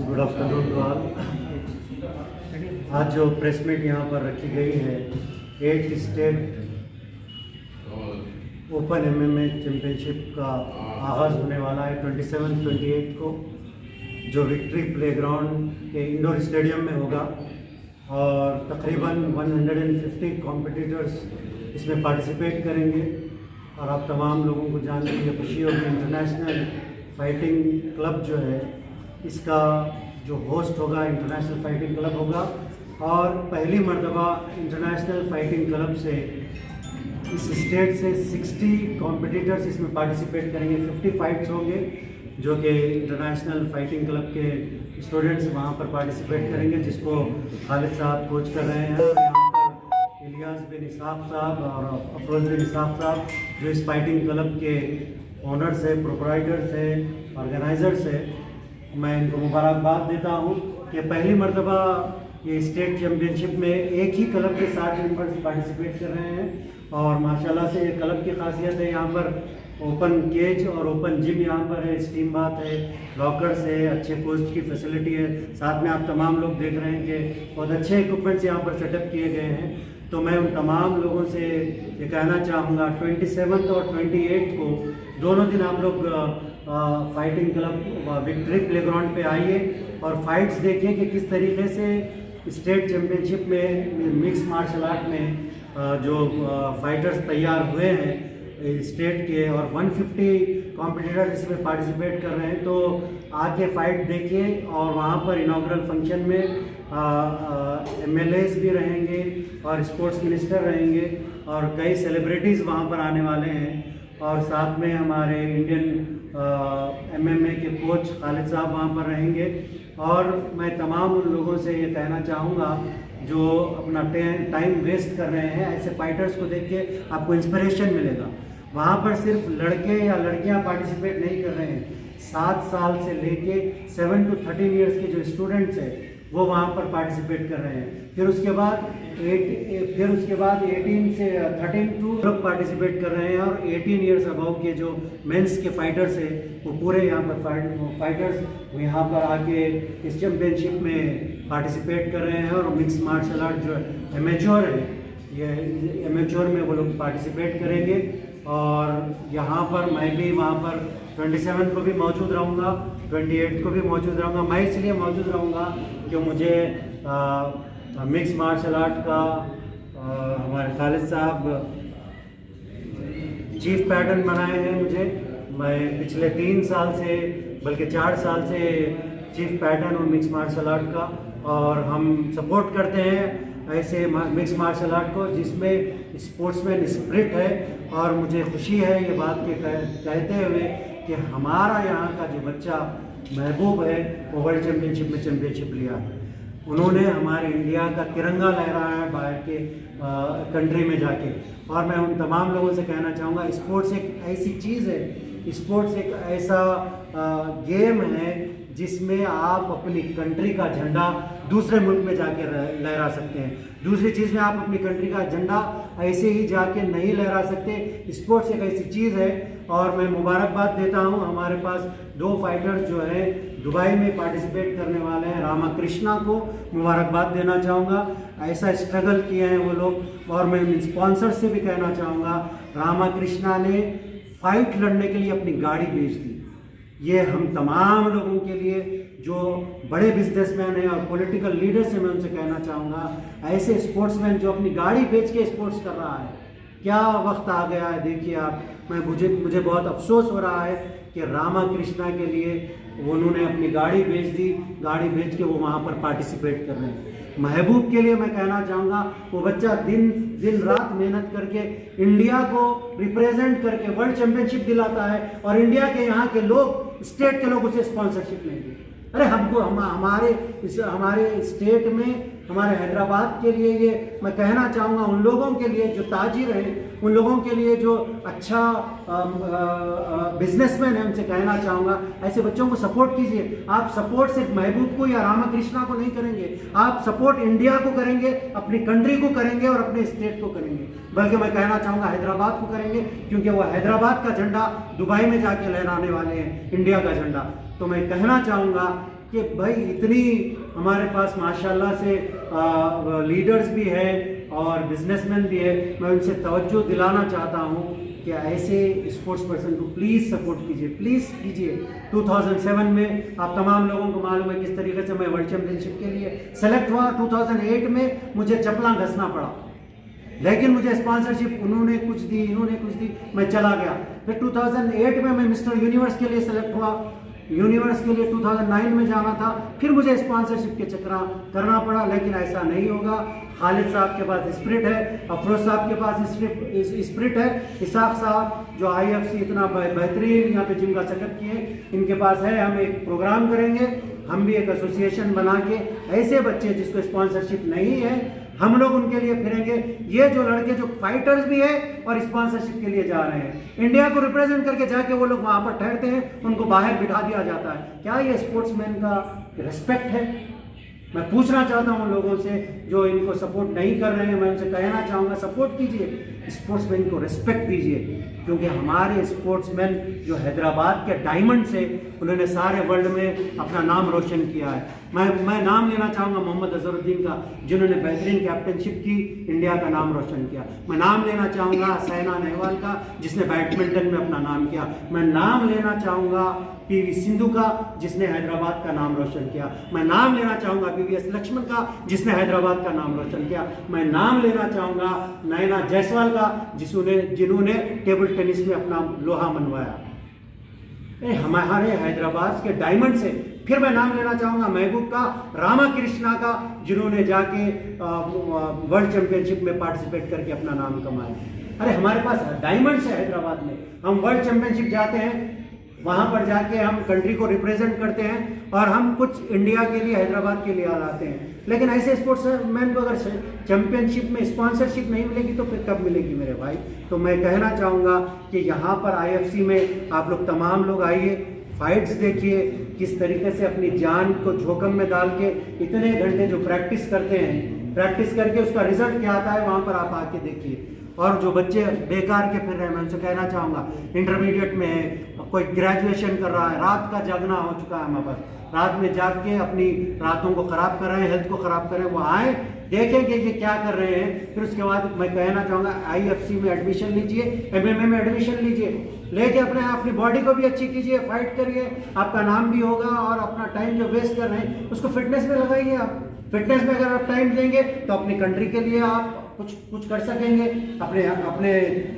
Good afternoon to all. आज जो press meet यहाँ पर रखी गई है 8th state open MMA championship का आगाज़ होने वाला है 27-28 को, जो विक्ट्री प्लेग्राउंड के इंडोर स्टेडियम में होगा और तकरीबन 150 कॉम्पिटिटर्स इसमें पार्टिसिपेट करेंगे। और आप तमाम लोगों को जानने की खुशी होगी, इंटरनेशनल फाइटिंग क्लब जो है इसका जो होस्ट होगा इंटरनेशनल फाइटिंग क्लब होगा और पहली मर्तबा इंटरनेशनल फाइटिंग क्लब से इस स्टेट से 60 कॉम्पिटिटर्स इसमें पार्टिसिपेट करेंगे। 50 फाइट्स होंगे जो कि इंटरनेशनल फाइटिंग क्लब के स्टूडेंट्स वहाँ पर पार्टिसिपेट करेंगे, जिसको खालिद साहब कोच कर रहे हैं। और यहाँ पर इलियास बिन इसाक साहब और अफरोज बिन इसाक साहब जो इस फाइटिंग क्लब के ओनर्स है, प्रोप्राइटर्स है, ऑर्गेनाइजर्स है, मैं इनको मुबारकबाद देता हूँ कि पहली मर्तबा ये स्टेट चैम्पियनशिप में एक ही क्लब के 60 मेंबर्स पार्टिसिपेट कर रहे हैं। और माशाल्लाह से ये क्लब की खासियत है, यहाँ पर ओपन केज और ओपन जिम यहाँ पर है, स्टीम बाथ है, लॉकर्स है, अच्छे कोच की फैसिलिटी है। साथ में आप तमाम लोग देख रहे हैं कि बहुत अच्छे इक्विपमेंट्स यहाँ पर सेटअप किए गए हैं। तो मैं उन तमाम लोगों से ये कहना चाहूँगा 27 और 28 को दोनों दिन आप लोग फाइटिंग क्लब विक्ट्री प्लेग्राउंड पे आइए और फाइट्स देखिए कि किस तरीके से स्टेट चैम्पियनशिप में मिक्स मार्शल आर्ट में जो फाइटर्स तैयार हुए हैं स्टेट के, और 150 कॉम्पिटिटर इसमें पार्टिसिपेट कर रहे हैं। तो आके फाइट देखिए और वहाँ पर इनॉग्रल फंक्शन में MLAs भी रहेंगे और स्पोर्ट्स मिनिस्टर रहेंगे और कई सेलिब्रिटीज़ वहाँ पर आने वाले हैं। और साथ में हमारे इंडियन MMA के कोच खालिद साहब वहाँ पर रहेंगे। और मैं तमाम उन लोगों से ये कहना चाहूँगा जो अपना टाइम वेस्ट कर रहे हैं, ऐसे फाइटर्स को देख के आपको इंस्पिरेशन मिलेगा। वहाँ पर सिर्फ लड़के या लड़कियाँ पार्टिसिपेट नहीं कर रहे हैं, 7 साल से लेके 7 to 13 ईयर्स के जो स्टूडेंट्स हैं वो वहाँ पर पार्टिसिपेट कर रहे हैं। फिर उसके बाद 18 से 32 लोग पार्टिसिपेट कर रहे हैं और 18 ईयर्स अबव के जो मेंस के फाइटर्स हैं वो पूरे यहाँ पर फाइटर्स यहाँ पर आके इस चैम्पियनशिप में पार्टिसिपेट कर रहे हैं। और मिक्स मार्शल आर्ट जो एमेच्योर है, ये एमेच्योर में वो लोग पार्टिसिपेट करेंगे। और यहाँ पर मैं भी वहाँ पर 27 को भी मौजूद रहूँगा, 28 को भी मौजूद रहूँगा। मैं इसलिए मौजूद रहूँगा कि मुझे मिक्स मार्शल आर्ट का हमारे खालिद साहब चीफ पैटर्न बनाए हैं मुझे। मैं पिछले 3 साल से बल्कि 4 साल से चीफ पैटर्न हूँ मिक्स मार्शल आर्ट का, और हम सपोर्ट करते हैं ऐसे मिक्स मार्शल आर्ट को जिसमें स्पोर्ट्समैन स्पिरिट है। और मुझे खुशी है ये बात के कहते हुए कि हमारा यहाँ का जो बच्चा महबूब है वो वर्ल्ड चैम्पियनशिप में चैम्पियनशिप लिया है। उन्होंने हमारे इंडिया का तिरंगा लहराया है बाहर के कंट्री में जाके। और मैं उन तमाम लोगों से कहना चाहूँगा, स्पोर्ट्स एक ऐसी चीज़ है, स्पोर्ट्स एक ऐसा गेम है जिसमें आप अपनी कंट्री का झंडा दूसरे मुल्क में जाके लहरा सकते हैं। दूसरी चीज़ में आप अपनी कंट्री का झंडा ऐसे ही जाके नहीं लहरा सकते। स्पोर्ट्स एक ऐसी चीज़ है। और मैं मुबारकबाद देता हूं, हमारे पास 2 फाइटर्स जो हैं दुबई में पार्टिसिपेट करने वाले हैं। रामाकृष्णा को मुबारकबाद देना चाहूँगा, ऐसा स्ट्रगल किए हैं वो लोग। और मैं स्पॉन्सर से भी कहना चाहूँगा, रामाकृष्णा ने फाइट लड़ने के लिए अपनी गाड़ी बेच दी। ये हम तमाम लोगों के लिए जो बड़े बिजनेसमैन हैं और पॉलिटिकल लीडर्स हैं, मैं उनसे कहना चाहूँगा, ऐसे स्पोर्ट्समैन जो अपनी गाड़ी बेच के स्पोर्ट्स कर रहा है, क्या वक्त आ गया है। देखिए आप, मुझे बहुत अफसोस हो रहा है कि रामाकृष्णा के लिए उन्होंने अपनी गाड़ी बेच दी, गाड़ी बेच के वो वहाँ पर पार्टिसिपेट कर रहे हैं। महबूब के लिए मैं कहना चाहूँगा, वो बच्चा दिन रात मेहनत करके इंडिया को रिप्रेजेंट करके वर्ल्ड चैंपियनशिप दिलाता है, और इंडिया के यहाँ के लोग, स्टेट के लोग उसे स्पॉन्सरशिप नहीं देते। अरे हमको हमारे स्टेट में, हमारे हैदराबाद के लिए, ये मैं कहना चाहूँगा उन लोगों के लिए जो ताजिर हैं, उन लोगों के लिए जो अच्छा बिजनेसमैन है, उनसे कहना चाहूँगा ऐसे बच्चों को सपोर्ट कीजिए। आप सपोर्ट सिर्फ महबूब को या रामाकृष्णा को नहीं करेंगे, आप सपोर्ट इंडिया को करेंगे, अपनी कंट्री को करेंगे और अपने स्टेट को करेंगे। बल्कि मैं कहना चाहूँगा हैदराबाद को करेंगे, क्योंकि वो हैदराबाद का झंडा दुबई में जाके लहराने वाले हैं, इंडिया का झंडा। तो मैं कहना चाहूँगा कि भाई इतनी हमारे पास माशाल्लाह से लीडर्स भी है और बिजनेसमैन भी है। मैं उनसे तवज्जो दिलाना चाहता हूँ कि ऐसे स्पोर्ट्स पर्सन को प्लीज़ सपोर्ट कीजिए, प्लीज़ कीजिए। 2007 में आप तमाम लोगों को मालूम है किस तरीके से मैं वर्ल्ड चैंपियनशिप के लिए सेलेक्ट हुआ। 2008 में मुझे चप्पलां घसना पड़ा, लेकिन मुझे स्पॉन्सरशिप उन्होंने कुछ दी, इन्होंने कुछ दी, मैं चला गया। फिर 2008 में मैं मिस्टर यूनिवर्स के लिए सेलेक्ट हुआ। यूनिवर्स के लिए 2009 में जाना था, फिर मुझे स्पॉन्सरशिप के चक्कर करना पड़ा, लेकिन ऐसा नहीं होगा। खालिद साहब के पास स्पिरिट है, अफरोज साहब के पास स्पिरिट है, इसाक साहब जो IFC इतना बेहतरीन यहाँ पे जिम का सेटअप किए, इनके पास है। हम एक प्रोग्राम करेंगे, हम भी एक एसोसिएशन बना के ऐसे बच्चे जिसको स्पॉन्सरशिप नहीं है, हम लोग उनके लिए फिरेंगे। ये जो लड़के जो फाइटर्स भी है और स्पॉन्सरशिप के लिए जा रहे हैं, इंडिया को रिप्रेजेंट करके जाके वो लोग वहाँ पर ठहरते हैं, उनको बाहर बिठा दिया जाता है। क्या ये स्पोर्ट्समैन का रिस्पेक्ट है? मैं पूछना चाहता हूँ उन लोगों से जो इनको सपोर्ट नहीं कर रहे हैं, मैं उनसे कहना चाहूँगा सपोर्ट कीजिए, स्पोर्ट्समैन को रिस्पेक्ट दीजिए, क्योंकि हमारे स्पोर्ट्समैन जो हैदराबाद के डायमंड से, उन्होंने सारे वर्ल्ड में अपना नाम रोशन किया है। मैं नाम लेना चाहूँगा मोहम्मद अजहरुद्दीन का, जिन्होंने बेहतरीन कैप्टनशिप की, इंडिया का नाम रोशन किया। मैं नाम लेना चाहूँगा साइना नेहवाल का, जिसने बैडमिंटन में अपना नाम किया। मैं नाम लेना चाहूँगा PV सिंधु का, जिसने हैदराबाद का नाम रोशन किया। मैं नाम लेना चाहूँगा PVS लक्ष्मण का, जिसने हैदराबाद का नाम रोशन किया। मैं नाम लेना चाहूँगा नैना जायसवाल का, जिन्होंने टेबल टेनिस में अपना लोहा मनवाया। हमारे हैदराबाद के डायमंड से। फिर मैं नाम लेना चाहूँगा महबूब का, रामाकृष्णा का, जिन्होंने जाके वर्ल्ड चैंपियनशिप में पार्टिसिपेट करके अपना नाम कमाया। अरे हमारे पास डायमंड्स है हैदराबाद में, हम वर्ल्ड चैंपियनशिप जाते हैं, वहाँ पर जाके हम कंट्री को रिप्रेजेंट करते हैं और हम कुछ इंडिया के लिए, हैदराबाद के लिए लाते हैं। लेकिन ऐसे स्पोर्ट्समैन को अगर चैंपियनशिप में स्पॉन्सरशिप नहीं मिलेगी तो फिर कब मिलेगी मेरे भाई? तो मैं कहना चाहूँगा कि यहाँ पर IFC में आप लोग तमाम लोग आइए, फाइट्स देखिए, किस तरीके से अपनी जान को जोखिम में डाल के इतने घंटे जो प्रैक्टिस करते हैं, प्रैक्टिस करके उसका रिजल्ट क्या आता है वहाँ पर आप आके देखिए। और जो बच्चे बेकार के फिर रहे हैं, मैं उनसे कहना चाहूँगा, इंटरमीडिएट में है, कोई ग्रेजुएशन कर रहा है, रात का जागना हो चुका है हमारे पास, रात में जाग के अपनी रातों को ख़राब कर रहे हैं, हेल्थ को ख़राब कर रहे हैं, वो आए देखेंगे कि क्या कर रहे हैं। फिर उसके बाद मैं कहना चाहूँगा IFC में एडमिशन लीजिए, MMA में एडमिशन लीजिए, लेके अपनी बॉडी को भी अच्छी कीजिए, फाइट करिए, आपका नाम भी होगा। और अपना टाइम जो वेस्ट कर रहे हैं उसको फिटनेस में लगाइए। आप फिटनेस में अगर आप टाइम देंगे तो अपनी कंट्री के लिए आप कुछ कर सकेंगे, अपने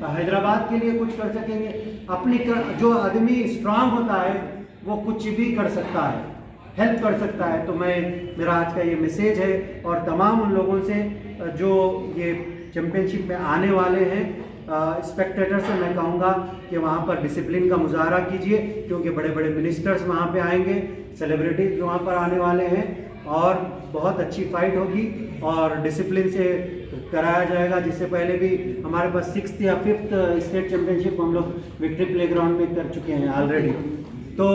हैदराबाद के लिए कुछ कर सकेंगे। अपनी जो आदमी स्ट्रांग होता है वो कुछ भी कर सकता है, हेल्प कर सकता है। तो मेरा आज का ये मैसेज है, और तमाम उन लोगों से जो ये चैंपियनशिप में आने वाले हैं, स्पेक्टेटर से मैं कहूँगा कि वहाँ पर डिसिप्लिन का मुजाहरा कीजिए, क्योंकि बड़े बड़े मिनिस्टर्स वहाँ पे आएंगे, सेलिब्रिटीज वहाँ पर आने वाले हैं, और बहुत अच्छी फाइट होगी और डिसिप्लिन से कराया जाएगा। जिससे पहले भी हमारे पास 6th या 5th स्टेट चैंपियनशिप हम लोग विक्ट्री प्लेग्राउंड में कर चुके हैं ऑलरेडी। तो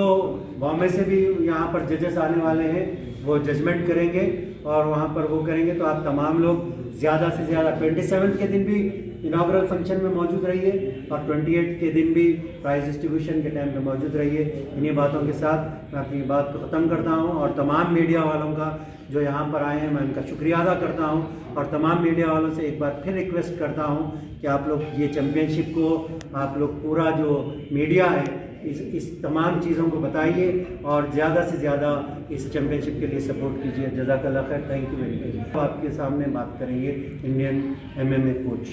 बॉम्बे से भी यहाँ पर जजेस आने वाले हैं, वो जजमेंट करेंगे और वहाँ पर वो करेंगे। तो आप तमाम लोग ज़्यादा से ज़्यादा 27 के दिन भी इनाग्रल फंक्शन में मौजूद रहिए और 28 के दिन भी प्राइज डिस्ट्रीब्यूशन के टाइम पे मौजूद रहिए। इन्हीं बातों के साथ मैं अपनी बात को ख़त्म करता हूँ और तमाम मीडिया वालों का जो यहाँ पर आए हैं मैं उनका शुक्रिया अदा करता हूँ और तमाम मीडिया वालों से एक बार फिर रिक्वेस्ट करता हूँ कि आप लोग ये चैम्पियनशिप को आप लोग पूरा जो मीडिया है इस तमाम चीज़ों को बताइए और ज़्यादा से ज़्यादा इस चैम्पियनशिप के लिए सपोर्ट कीजिए। जज़ाकल्लाह खैर, थैंक यू वेरी मच। आपके सामने बात करेंगे इंडियन MMA कोच।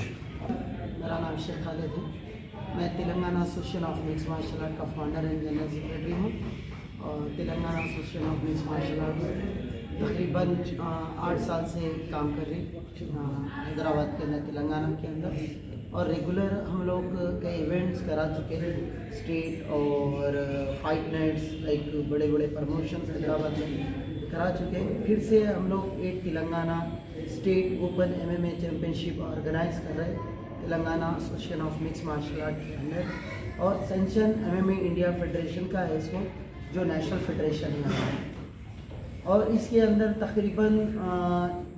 मेरा नाम शेख खालिद है, मैं Telangana association of mix martial art का फाउंडर एंड जनरल सेक्रेटरी हूँ और Telangana association of mix martial art तकरीबन 8 साल से काम कर रही हैदराबाद के अंदर, तेलंगाना के अंदर, और रेगुलर हम लोग कई इवेंट्स करा चुके हैं, स्टेट और फाइट नाइट्स लाइक बड़े बड़े प्रमोशंस हैदराबाद में करा चुके हैं। फिर से हम लोग 8 Telangana state open MMA championship organise कर रहे हैं Telangana association of mix martial art के अंदर, और सेंशन MMA इंडिया फेडरेशन का है इसको, जो नेशनल फेडरेशन है, और इसके अंदर तकरीबन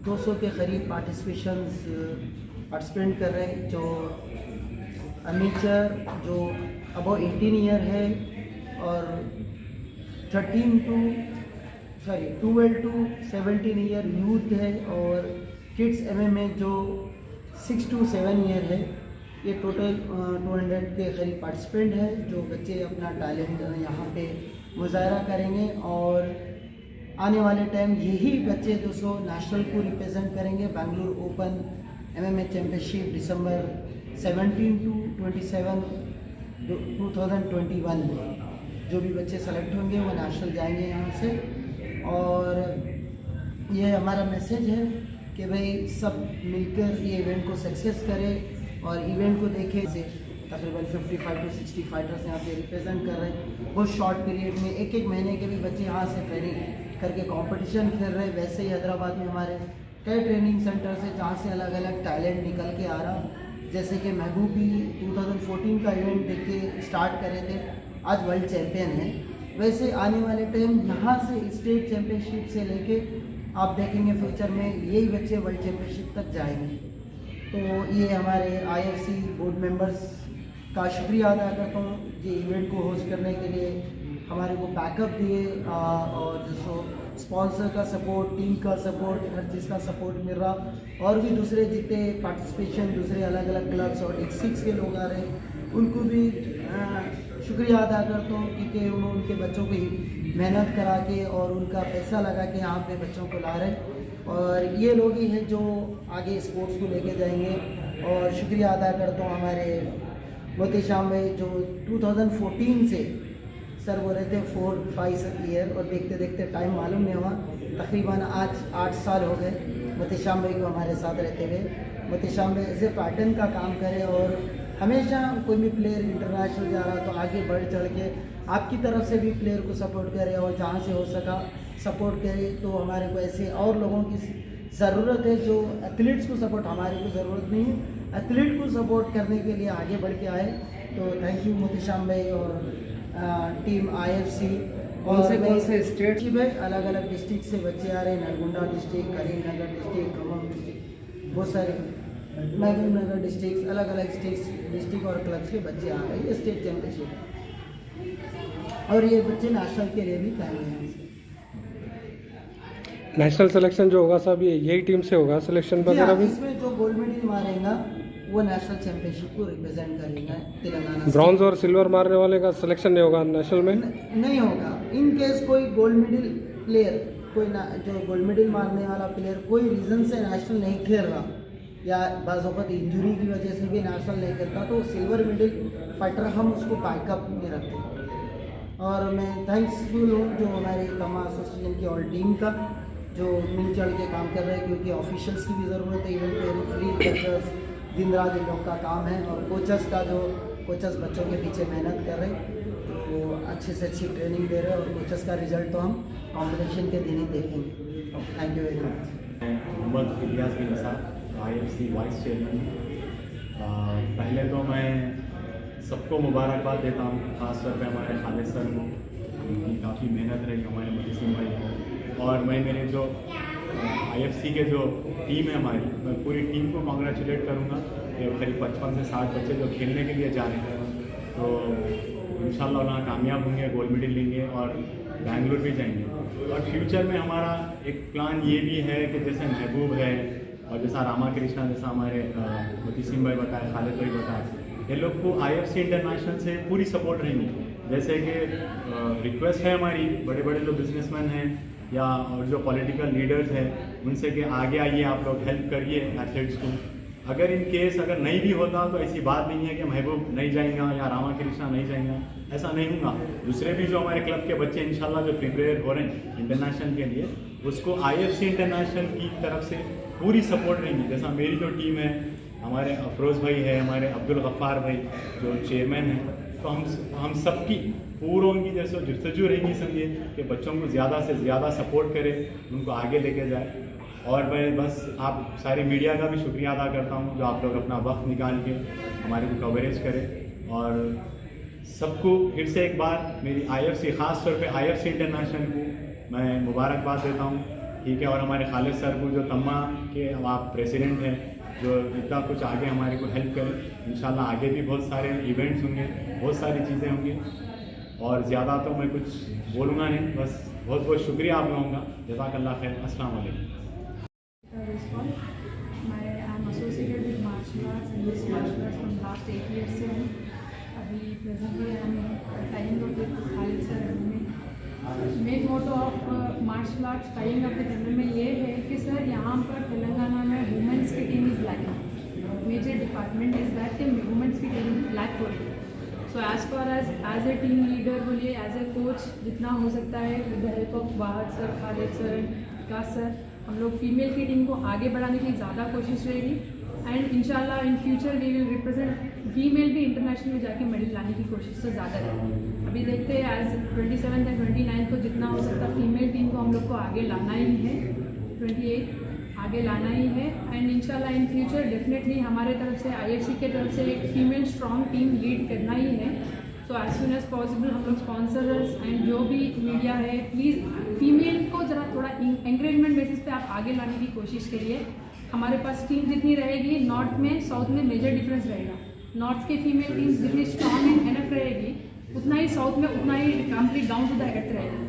200 के करीब पार्टिसिपेंट कर रहे हैं, जो अमेचर जो अबव 18 ईयर है और 12 टू 17 ईयर यूथ है, और किड्स MMA जो 6 to 7 ईयर है। ये टोटल 200 के करीब पार्टिसिपेंट है, जो बच्चे अपना टैलेंट यहाँ पे मुजाहरा करेंगे, और आने वाले टाइम यही बच्चे 200 नेशनल को रिप्रेजेंट करेंगे Bengaluru open MMA championship December 17 to 27 2021 में। जो भी बच्चे सेलेक्ट होंगे वो नेशनल जाएंगे यहाँ से, और ये हमारा मैसेज है कि भाई सब मिलकर ये इवेंट को सक्सेस करें और इवेंट को देखें। से तकरीबन 55 to 60 फाइटर्स यहाँ पे रिप्रेजेंट कर रहे हैं, बहुत शॉर्ट पीरियड में 1-1 महीने के भी बच्चे यहाँ से ट्रेनिंग करके कंपटीशन खेल रहे हैं। वैसे ही हैदराबाद में हमारे कई ट्रेनिंग सेंटर्स है जहाँ से अलग अलग टैलेंट निकल के आ रहा, जैसे कि महबूब भी 2014 का इवेंट देख के स्टार्ट करे थे, आज वर्ल्ड चैम्पियन है। वैसे आने वाले टाइम यहाँ से स्टेट चैम्पियनशिप से लेके आप देखेंगे फ्यूचर में यही बच्चे वर्ल्ड चैम्पियनशिप तक जाएंगे। तो ये हमारे IFC बोर्ड मेंबर्स का शुक्रिया अदा करता हूँ, ये इवेंट को होस्ट करने के लिए हमारे को बैकअप दिए, और जिसको स्पॉन्सर का सपोर्ट, टीम का सपोर्ट, हर चीज़ का सपोर्ट मिल रहा, और भी दूसरे जितने पार्टिसिपेशन दूसरे अलग अलग क्लब्स और डिस्ट्रिक्ट्स के लोग आ रहे हैं उनको भी शुक्रिया अदा करता हूँ, क्योंकि उन्होंने उनके बच्चों की मेहनत करा के और उनका पैसा लगा के यहाँ पे बच्चों को ला रहे हैं, और ये लोग ही हैं जो आगे स्पोर्ट्स को लेके जाएंगे। और शुक्रिया अदा करता हूँ हमारे मोती शाम भाई, जो 2014 से सर बोल रहे थे 4-5 ईयर, और देखते देखते टाइम मालूम नहीं हुआ, तकरीबन आज 8 साल हो गए मोती शाम भाई को हमारे साथ रहते हुए। मोती शाम भाई एज ए पैटर्न का काम करे, और हमेशा कोई भी प्लेयर इंटरनेशनल जा रहा तो आगे बढ़ चढ़ के आपकी तरफ से भी प्लेयर को सपोर्ट करे, और जहाँ से हो सका सपोर्ट करे। तो हमारे को ऐसे और लोगों की ज़रूरत है, जो एथलीट्स को सपोर्ट, हमारे को ज़रूरत नहीं है, एथलीट को सपोर्ट करने के लिए आगे बढ़ के आए। तो थैंक यू मोती शाम भाई और टीम IFC। कौन से स्टेट में अलग अलग डिस्ट्रिक्ट से बच्चे आ रहे हैं, Nalgonda district, Karimnagar district, Khammam district, बहुत सारे महबूब नगर डिस्ट्रिक्ट, अलग अलग डिस्ट्रिक्ट और क्लब्स के बच्चे आ रहे हैं। ये स्टेट चैम्पियनशिप और ये बच्चे नेशनल के लिए भी तैयार हैं। नेशनल सिलेक्शन जो होगा सब यही टीम से होगा सिलेक्शन वगैरह भी? इसमें जो गोल्ड मेडल मारेगा वो नेशनल चैंपियनशिप को रिप्रेजेंट करेगा तेलंगाना। ब्रॉन्ज और सिल्वर मारने वाले का सिलेक्शन नहीं होगा नेशनल में? नहीं होगा। इन केस कोई गोल्ड मेडल प्लेयर, कोई जो गोल्ड मेडल मारने वाला प्लेयर कोई रीज़न से नेशनल नहीं खेल रहा या बाज़ इंजरी की वजह से भी नेशनल नहीं खेलता, तो सिल्वर मेडल फाइटर हम उसको बैकअप में रखते हैं। और मैं थैंक्सफुल हूँ जो हमारे तमा एसोसिएशन की और टीम का, जो मिल चढ़ के काम कर रहे हैं, क्योंकि ऑफिशियल्स की भी ज़रूरत है इवेंट पे, रेफरी, कोचर्स, दिन रात इन लोग का काम है, और कोचर्स बच्चों के पीछे मेहनत कर रहे हैं, तो अच्छे से अच्छी ट्रेनिंग दे रहे हैं, और कोचर्स का रिजल्ट तो हम कॉम्पिटिशन के दिन ही देखेंगे। Thank you very much. Mohammad Ilyas Bin साहब, IFC वाइस चेयरमैन। पहले तो मैं सबको मुबारकबाद देता हूँ, ख़ासतौर पे हमारे खालिद सर को, उनकी काफ़ी मेहनत रही हमारे मोती सिंह भाई को, और मैं मेरे जो IFC के जो टीम है हमारी, मैं पूरी टीम को कॉन्ग्रेचुलेट करूँगा कि करीब 55 से 60 बच्चे जो खेलने के लिए जा रहे हैं, तो इंशाल्लाह वहाँ कामयाब होंगे, गोल्ड मेडल लेंगे और बेंगलुरु भी जाएंगे। और फ्यूचर में हमारा एक प्लान ये भी है कि जैसे महबूब है और जैसा रामा कृष्णा, जैसा हमारे मोती सिंह भाई बताए, खालिद भाई बताए, ये लोग को IFC इंटरनेशनल से पूरी सपोर्ट रहेंगी। जैसे कि रिक्वेस्ट है हमारी बड़े बड़े जो बिजनेसमैन हैं या और जो पॉलिटिकल लीडर्स हैं उनसे कि आगे आइए, आप लोग हेल्प करिए एथलीट्स को। अगर इन केस अगर नहीं भी होता तो ऐसी बात नहीं है कि महबूब नहीं जाएगा या रामा कृष्णा नहीं जाएगा, ऐसा नहीं होगा। दूसरे भी जो हमारे क्लब के बच्चे इंशाल्लाह जो प्रिपेयर हो रहे हैं इंटरनेशनल के लिए, उसको IFC इंटरनेशनल की तरफ से पूरी सपोर्ट रहेंगी। जैसा मेरी जो टीम है, हमारे अफरोज़ भाई है, हमारे अब्दुल गफ्फार भाई जो चेयरमैन हैं, तो हम सबकी पूरों की जैसे जस्तजू रहेंगी, समझिए कि बच्चों को ज़्यादा से ज़्यादा सपोर्ट करें, उनको आगे लेके जाए। और मैं बस आप सारी मीडिया का भी शुक्रिया अदा करता हूँ जो आप लोग अपना वक्त निकाल के हमारे को कवरेज करें। और सबको फिर से एक बार मेरी IFC, ख़ास तौर पे IFC इंटरनेशनल को मैं मुबारकबाद देता हूँ, ठीक है। और हमारे खालिद सर को जो तम्मा के आप प्रेसिडेंट हैं, जो इतना कुछ आगे हमारे को हेल्प करें। इंशाल्लाह आगे भी बहुत सारे इवेंट्स होंगे, बहुत सारी चीज़ें होंगी और ज़्यादा तो मैं कुछ बोलूँगा नहीं, बस बहुत बहुत शुक्रिया आप लोगों का। जज़ाकल्लाह खैर। अस्सलाम वालेकुम। I am associated with martial arts and this martial arts from last 8 years से हूँ। अभी प्रेजेंटली हम timing up with Khalid sir में। Main motto of martial arts timing up with में ये है कि सर यहाँ पर तेलंगाना में वुमेंस की team is lacking. Major department is that कि वुमेंस की टीम लैक हो रही है। So as far as a team leader बोलिए, एज ए कोच, जितना हो सकता है with the help of Wahad sir, Khalid sir, Vikas sir, हम लोग फीमेल की टीम को आगे बढ़ाने की ज़्यादा कोशिश रहेगी। एंड इंशाल्लाह in future we will represent female भी इंटरनेशनल में जाके मेडल लाने की कोशिश तो ज़्यादा रहेगी। अभी देखते हैं एज 27 एंड 29 को जितना हो सकता फीमेल टीम को हम लोग को आगे लाना ही है, 28 आगे लाना ही है। एंड इंशाल्लाह इन फ्यूचर डेफिनेटली हमारे तरफ से IFC के तरफ से एक फीमेल स्ट्रॉन्ग टीम लीड करना ही है। So as soon as possible हम लोग स्पॉन्सर्स एंड जो भी मीडिया है, प्लीज़ फीमेल को ज़रा थोड़ा एंकरेजमेंट बेसिस पे आप आगे लाने की कोशिश करिए। हमारे पास टीम जितनी रहेगी, नॉर्थ में साउथ में मेजर डिफरेंस रहेगा। नॉर्थ के फीमेल टीम्स जितनी स्ट्रॉन्ग एंड एनफ रहेगी, उतना ही साउथ में उतना ही complete down to the earth रहेगा।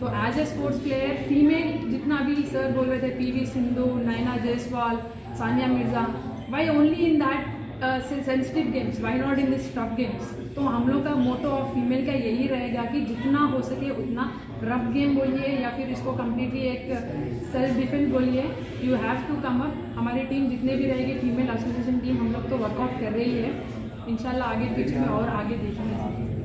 तो as a sports player female जितना भी सर बोल रहे थे, PV Sindhu, Nayana Jaiswal, Sania Mirza, why only in that sensitive games, why not in this tough games. तो हम लोग का मोटो ऑफ फीमेल का यही रहेगा कि जितना हो सके उतना रफ गेम बोलिए या फिर इसको कम्प्लीटली एक सेल्फ डिफेंस बोलिए, you have to come up. हमारी टीम जितने भी रहेगी फीमेल एसोसिएशन टीम, हम लोग तो वर्कआउट कर रही है। इंशाल्लाह आगे फ्यूचर में और आगे देखेंगे।